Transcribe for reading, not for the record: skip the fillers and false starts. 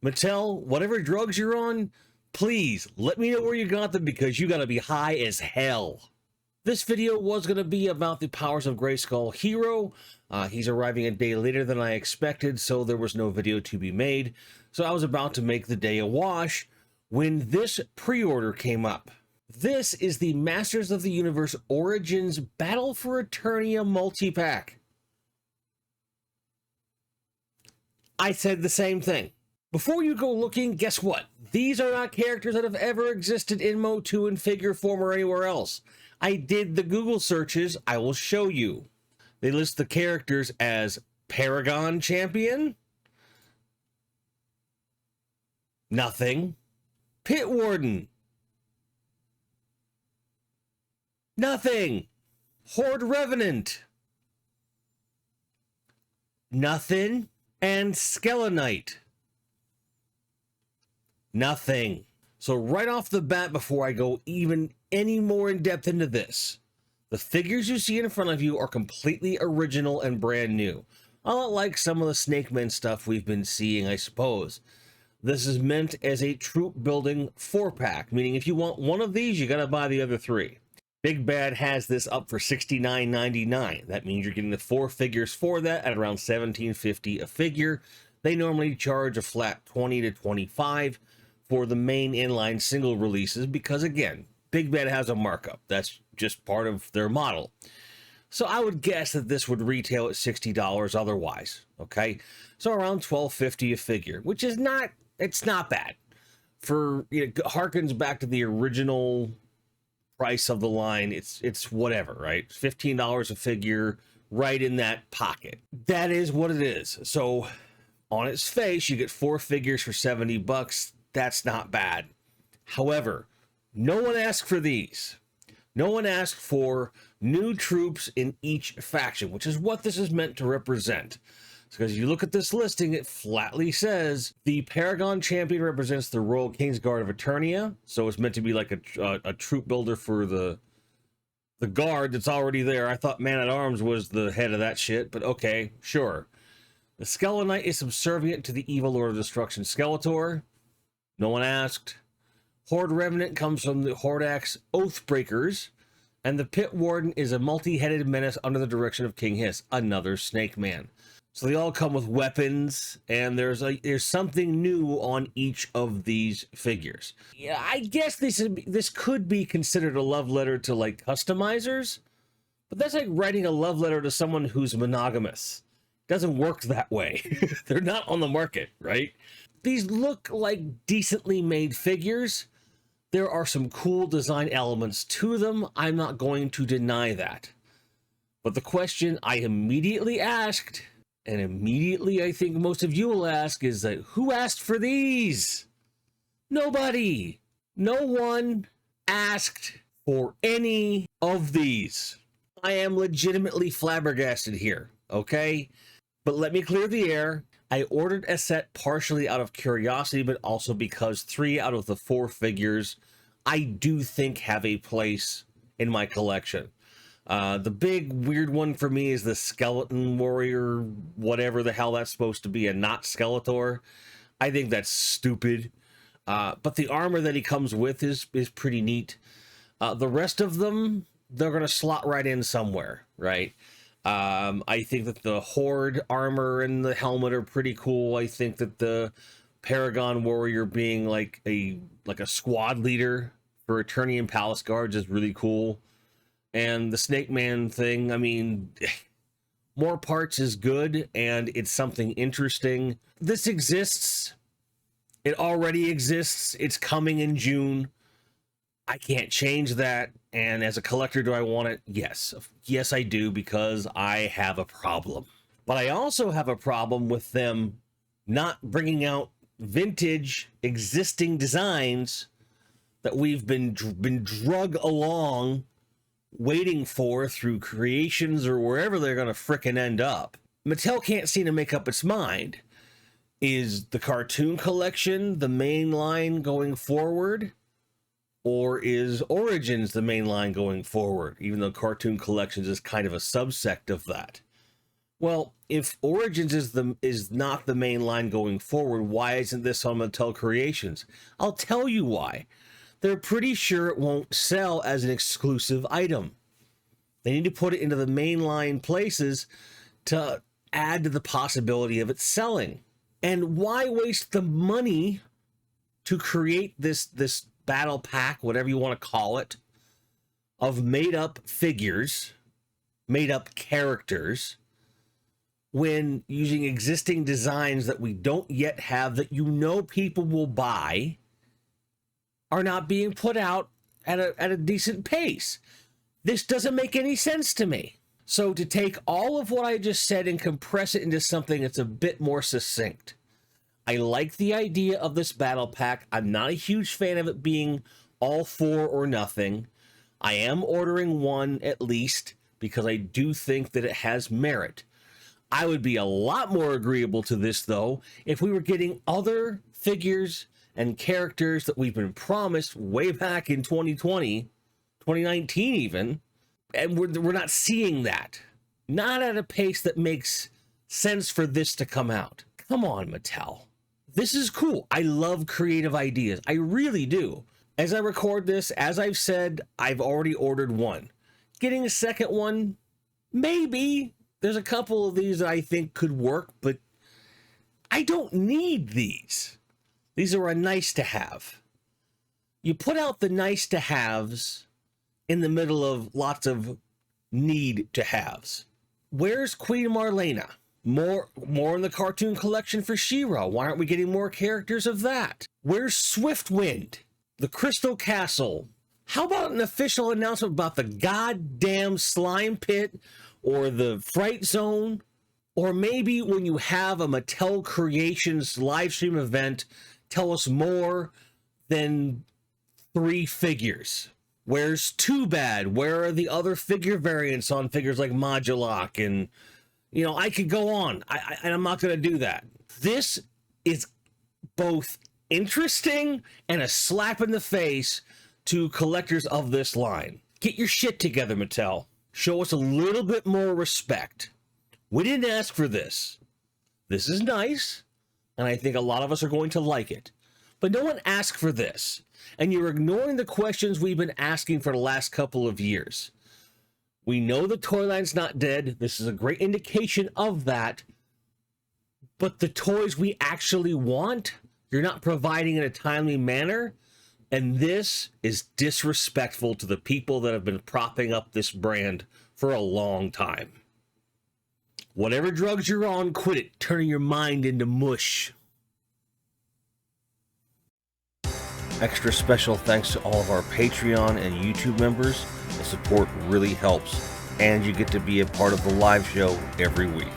Mattel, whatever drugs you're on, please let me know where you got them, because you gotta be high as hell. This video was going to be about the Powers of Grayskull hero. He's arriving a day later than I expected, so there was no video to be made. So I was about to make the day a wash when this pre-order came up. This is the Masters of the Universe Origins Battle for Eternia multi-pack. I said the same thing. Before you go looking, guess what? These are not characters that have ever existed in motu in figure form or anywhere else. I did the Google searches. I will show you. They list the characters as Paragon Champion. Nothing. Pit Warden. Nothing. Horde Revenant. Nothing. And Skelenite. Nothing. So right off the bat, before I go even any more in depth into this, the figures you see in front of you are completely original and brand new. Unlike some of the Snake Men stuff we've been seeing, I suppose. This is meant as a troop building 4-pack, meaning if you want one of these, you gotta buy the other 3. Big Bad has this up for $69.99. That means you're getting the 4 figures for that at around $17.50 a figure. They normally charge a flat $20 to $25 for the main inline single releases, because again, Big Bad has a markup. That's just part of their model. So I would guess that this would retail at $60 otherwise. Okay, so around $12.50 a figure, which is not, it's not bad. For, you know, harkens back to the original price of the line. It's whatever, right? $15 a figure, right in that pocket. That is what it is. So on its face, you get 4 figures for $70. That's not bad. However, no one asked for these. No one asked for new troops in each faction, which is what this is meant to represent. Because you look at this listing, it flatly says the Paragon Champion represents the Royal Kingsguard of Eternia. So it's meant to be like a troop builder for the guard that's already there. I thought Man-at-Arms was the head of that shit, but okay, sure. The Skelenite is subservient to the evil Lord of Destruction Skeletor. No one asked. Horde Revenant comes from the Hordax Oathbreakers, and the Pit Warden is a multi-headed menace under the direction of King Hiss, another Snake Man. So they all come with weapons, and there's something new on each of these figures. Yeah, I guess this could be considered a love letter to like customizers, but that's like writing a love letter to someone who's monogamous. It doesn't work that way. They're not on the market, right? These look like decently made figures. There are some cool design elements to them. I'm not going to deny that. But the question I immediately asked, and immediately I think most of you will ask, is that who asked for these? Nobody. No one asked for any of these. I am legitimately flabbergasted here, okay? But let me clear the air. I ordered a set partially out of curiosity, but also because 3 out of the 4 figures I do think have a place in my collection. The big weird one for me is the Skeleton Warrior, whatever the hell that's supposed to be, and not Skeletor. I think that's stupid. But the armor that he comes with is pretty neat. The rest of them, they're going to slot right in somewhere, right? I think that the Horde armor and the helmet are pretty cool. I think that the Paragon Warrior being like a squad leader for Eternian Palace Guards is really cool. And the Snake Man thing, I mean, more parts is good, and it's something interesting. This exists. It already exists. It's coming in June. I can't change that. And as a collector, do I want it? Yes. Yes, I do, because I have a problem. But I also have a problem with them not bringing out vintage existing designs that we've been drug along waiting for through creations or wherever they're going to frickin' end up. Mattel can't seem to make up its mind. Is the cartoon collection the main line going forward? Or is Origins the main line going forward? Even though cartoon collections is kind of a subsect of that. Well, if Origins is not the main line going forward, why isn't this on Mattel Creations? I'll tell you why. They're pretty sure it won't sell as an exclusive item. They need to put it into the mainline places to add to the possibility of it selling. And why waste the money to create this battle pack, whatever you want to call it, of made-up figures, made-up characters, when using existing designs that we don't yet have that you know people will buy are not being put out at a decent pace? This doesn't make any sense to me. So to take all of what I just said and compress it into something that's a bit more succinct, I like the idea of this battle pack. I'm not a huge fan of it being all 4 or nothing. I am ordering one at least because I do think that it has merit. I would be a lot more agreeable to this, though, if we were getting other figures and characters that we've been promised way back in 2020, 2019 even, and we're not seeing that. Not at a pace that makes sense for this to come out. Come on, Mattel. This is cool. I love creative ideas. I really do. As I record this, as I've said, I've already ordered one. Getting a second one, maybe. There's a couple of these that I think could work, but I don't need these. These are a nice to have. You put out the nice to haves in the middle of lots of need to haves. Where's Queen Marlena? More in the cartoon collection for She-Ra. Why aren't we getting more characters of that? Where's Swiftwind? The Crystal Castle. How about an official announcement about the goddamn slime pit or the Fright Zone? Or maybe when you have a Mattel Creations live stream event, tell us more than 3 figures. Where's Too Bad? Where are the other figure variants on figures like Modulok? And, you know, I could go on. I'm not going to do that. This is both interesting and a slap in the face to collectors of this line. Get your shit together, Mattel. Show us a little bit more respect. We didn't ask for this. This is nice, and I think a lot of us are going to like it. But no one asked for this, and you're ignoring the questions we've been asking for the last couple of years. We know the toy line's not dead. This is a great indication of that. But the toys we actually want, you're not providing in a timely manner, and this is disrespectful to the people that have been propping up this brand for a long time. Whatever drugs you're on, quit it. Turning your mind into mush. Extra special thanks to all of our Patreon and YouTube members. The support really helps, and you get to be a part of the live show every week.